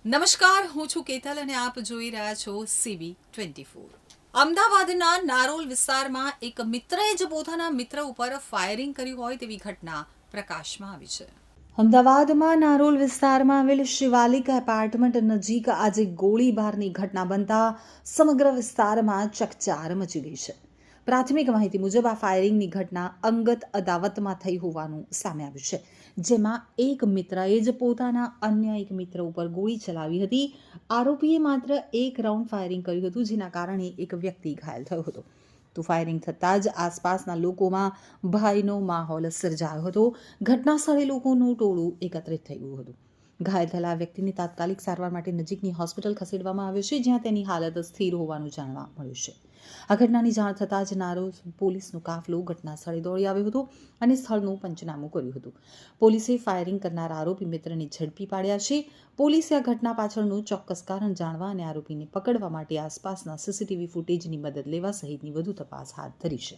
નમસ્કાર, હું છું કેતલ અને આપ જોઈ રહ્યા છો CB24. અમદાવાદના નારોલ વિસ્તારમાં એક મિત્રએ જ પોતાના મિત્ર ઉપર ફાયરિંગ કર્યું હોય તેવી ઘટના પ્રકાશમાં આવી છે. અમદાવાદમાં નારોલ વિસ્તારમાં આવેલ શિવાલિક એપાર્ટમેન્ટ નજીક આજે ગોળીબારની ઘટના બનતા સમગ્ર વિસ્તારમાં ચકચાર મચી ગઈ છે. પ્રાથમિક માહિતી મુજબ આ ફાયરિંગની ઘટના અંગત અદાવતમાં થઈ હોવાનું સામે આવ્યું છે, જેમાં એક મિત્રએ જ પોતાના અન્ય એક મિત્ર ઉપર ગોળી ચલાવી હતી. આરોપીએ માત્ર એક રાઉન્ડ ફાયરિંગ કર્યું હતું, જેના કારણે એક વ્યક્તિ ઘાયલ થયો હતો. તો ફાયરિંગ થતાં જ આસપાસના લોકોમાં ભયનો માહોલ સર્જાયો હતો. ઘટના સ્થળે લોકોનું ટોળું એકત્રિત થઈ ગયું હતું. ઘાયલ થયેલા વ્યક્તિને તાત્કાલિક સારવાર માટે નજીકની હોસ્પિટલ ખસેડવામાં આવ્યો છે, જ્યાં તેની હાલત સ્થિર હોવાનું જાણવા મળ્યું છે. આ ઘટનાની જાણ થતાં જ નારોલ પોલીસનો કાફલો ઘટના સ્થળે દોડી આવ્યો હતો અને સ્થળનું પંચનામું કર્યું હતું. પોલીસે ફાયરિંગ કરનાર આરોપી મિત્રને ઝડપી પાડ્યા છે. પોલીસે આ ઘટના પાછળનું ચોક્કસ કારણ જાણવા અને આરોપીને પકડવા માટે આસપાસના CCTV ફૂટેજની મદદ લેવા સહિતની વધુ તપાસ હાથ ધરી છે.